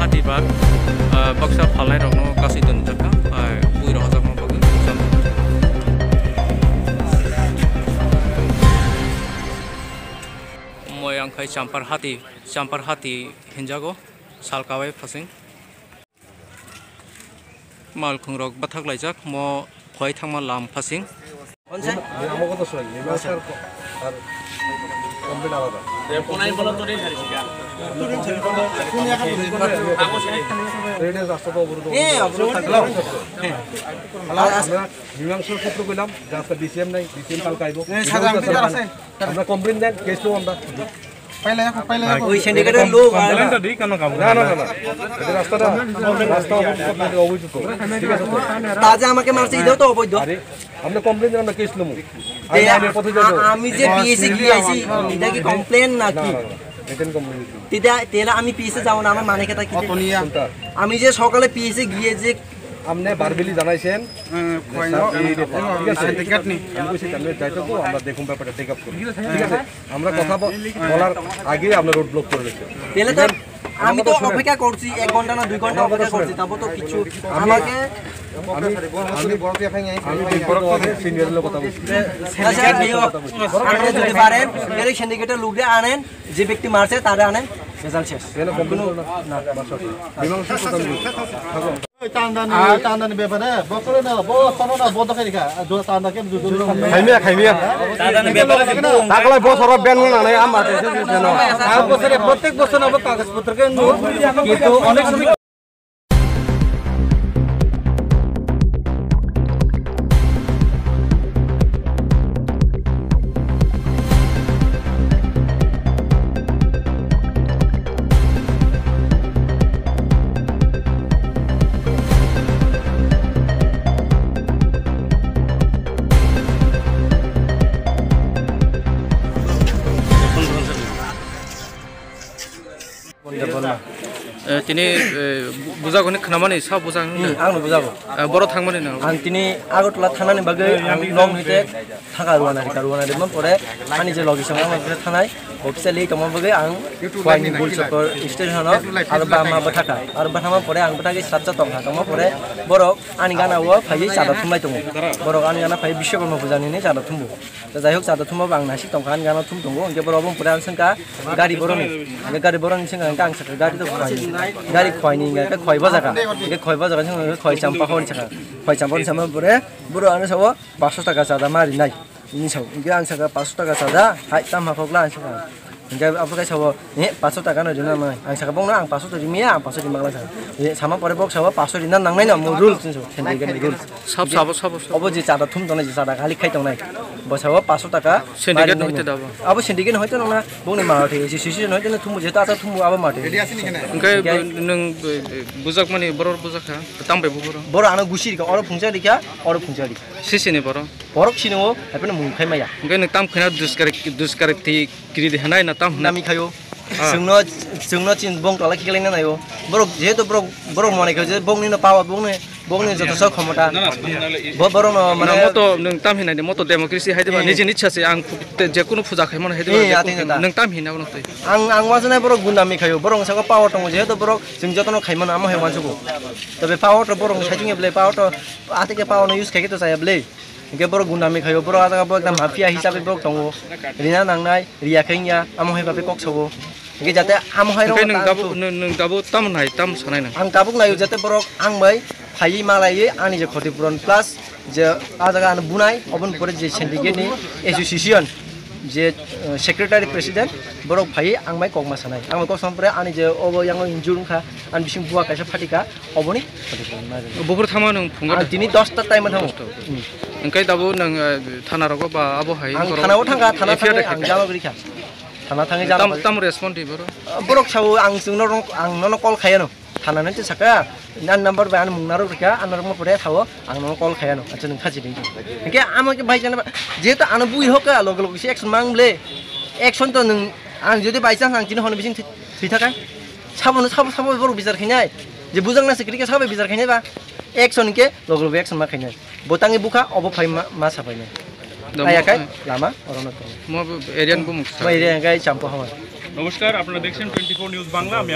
hati bar baksa phalai rokno kasi don jaka pui rok jak no bagu moi ang khai champar hati hinjago salkawai phasing mal khungrok bathak laijak mo khoi thangma lam phasing onse amoko to soi masar ar complete আলাদা এ কোনাই বলা তোরে ছাড়িছিকা তোরে ছাড়ি কোন জায়গা আগো ছাড়ি radius রাস্তা তো অবরোধ এ অবরোধ থাকলো হ্যাঁ আমরা মীমাংসার ক্ষেত্র কইলাম যে আজকে ডিসিএম নাই ডিসিএম কাল কাইবো আমরা কমপ্লেইন দেন কেস লো আমরা পাইলে ওই সিন্ডিকেটের লোক আলাদা দিই কেন কাম না এটা রাস্তাটা রাস্তা অবৈধ তো ঠিক আছে তো তাজা আমাকে মারছে ইদাও তো অবৈধ আরে আমরা কমপ্লেইন দিলাম না কেস লমু আমি যে পিএসসি গিয়েছি এটা কি কমপ্লেইন নাকি রিটেন কমপ্লেইন তেলা আমি পিএসসি যাব না আমার মানে কথা কি আমি যে সকালে পিএসসি গিয়ে যে আমনে বারবেলি জানাইছেন ঠিক আছে টিকেট নি আমি কইছি তাহলে যাইতো তো আমরা দেখুন ব্যাপারটা টেক আপ করি ঠিক আছে আমরা কথা বলার আগে আমরা রোড ব্লক করে দিয়েছি তেলে তো আমি তো অপেক্ষা করছি 1 ঘন্টা না 2 ঘন্টা অপেক্ষা করছি তারপর তো কিছু আমাকে আমি বড় কে খাই আমি বড় করে সিনিয়রের কথা বলছি সিন্ডিকেট নিও আপনি যদি পারেন এর সিন্ডিকেটের লোকদের আনেন যে ব্যক্তি মারছে তারে আনেন রেজাল্ট শেষ এর কমপ্লেইন না বাসা মীমাংসা প্রদান থাকো টান্দানি ব্যাপারে বকরে না বসনো না বদ খাই কা জো টান্দা কে খাইমিয়া টান্দানি ব্যাপারে তাকলাই বছর ব্যান না নাই আমার দেশে না আর বছরে প্রত্যেক বছর না কাগজপত্র কে কিন্তু অনেক সময় তিনি বুজাগনি খানামানি সব বুজাগ आं बुजागो बरो थांमानि ना आं तिनि आगरतला थानानि बागै लं हिते थाका रुवाना देमन परे आनि जे लगिसन आं थानाय अफिसियेलि तमन बागै आं वाइनि बुलचकर स्टेशनाव आरो बामा बथाका आरो बाथामा परे आं बथागै सातजा तंखा तमा परे बरो आनि गानाव फाइ सादा थुमलाय दङ बरो आनि गाना फाइ बिश्वकर्मा पूजानि ने सादा थुमबो जायहक सादा थुमबो आं नासि तंखा आनि गाना थुम दङ ओंगे बरो बम परे आं संका गारि बरोनि संका आं साका गारि तो गारि खयनि गाका खयबा जागा के खयबा जागा जों खय चाम्पा खौनि साका खय चाम्पानि सामा परे बरो आनो साव 500 टाका सादा मारि नाय नि साव इगे आं साका 500 टाका सादा हाय ताम हाखला आं साका इगे आपका साव ने 500 टाका न दिना माय आं साका बंना आं 500 दिमिया आं 500 दिमागला साका ए सामा परे बक साव 500 दिना नांनाय न रुल सेन्डिकेट रुल सब अब जे सादा थुम दनाय जे सादा खालि खाइ दनाय बसाव 500 टाका सेन्डिकेट नहैते दाबो अब सेन्डिकेट नहैते नङा बंनि मारथे एसोसिएशन नहैते थुम जेता आसा थुम अब मारथे ओंखाय नों बुजाक माने बर बुजाखा तामबाय बर आनो गुसि अर फुंजा दिखा अर फुंजा दि सिसिनि बर खिनो हैपन मुंखाय माया ओंखाय नों ताम खैना दुसकारिति क्रि देहानाय ना ताम नामि खायो जोंनो चिन बं तला खिलायना नायो बर जेहेतु बर मनेखौ जे बंनि न पावा बंनि जतस क्षमता बर न माने मतो नों ताम हिनाय मतो डेमोक्रेसि हायदेबा निजे निच्छासे आं जेकुनु फुजा खायमन हायदेबा नों ताम हिनाव नतै आं वाजनाय बर गुनामि खायो बर संगा पावर दङ जेहेतु बर जों जतन खायमन आम हेवान सुगो तबे पावर बर साइथिं एब्ले पावर आथिके पावर न युज खायके तो जायाब्ले के बर गुनामि खायो बर आगा एकदम माफिया हिसाबै बर दङ रिना नांनाय रियाखैनिया आम हेबाबे कक सगो के जाते आम हायरो नों दाबो ताम सानाय ना आं दाबो नायो जाते बर आं मै फायि मालायै आनि जे खतिपुरन प्लस जे आजागा बुनाय अबन परे जे सिन्डिकेटनि एसोसिएशन जे सेक्रेटारि प्रेसिडेन्ट बरक फायि आं माय ककमा सानाय आं ककमा परे आनि जे अब यांग इन्जुरखा आन बिसिं बुवा कायसा फाटिका अबनि बबुर थामा नों फुंगा दिनि 10 ता टाइम थामो ओंखाय दाबो नों थाना रगो बा आबो हाय आं थानाव थांगा थाना आं जामागरिखा थाना थाङै जाम ताम रेस्पन्ड बरक साव आं जोंनो कल खायानो थानानै ते साका नान नम्बर बाय आन मुंनारो रिका आनर म परे थाव आंनो कल खायानो अच्छा नों खाजि दिन के आमाके भाइ जाना जेहेतु आनो बुइ होका लग लग से एक्शन मांगले एक्शन तो नों आं जदि बाय चान्स आं तिनो हनो बिसिं थि थाका साबो बर बिजार खैनाय जे बुजांना सेक्रेटारि साबे बिजार खैनाय बा एक्शन के लग लग एक्शन मा खैनाय बोतांगे बुखा अब फाइ मा साबायनाय आयाकाय लामा अरनत म एरियान बुमुक एरिया गाय चाम्पा हवा नमस्कार আপনারা দেখছেন 24 নিউজ বাংলা আমি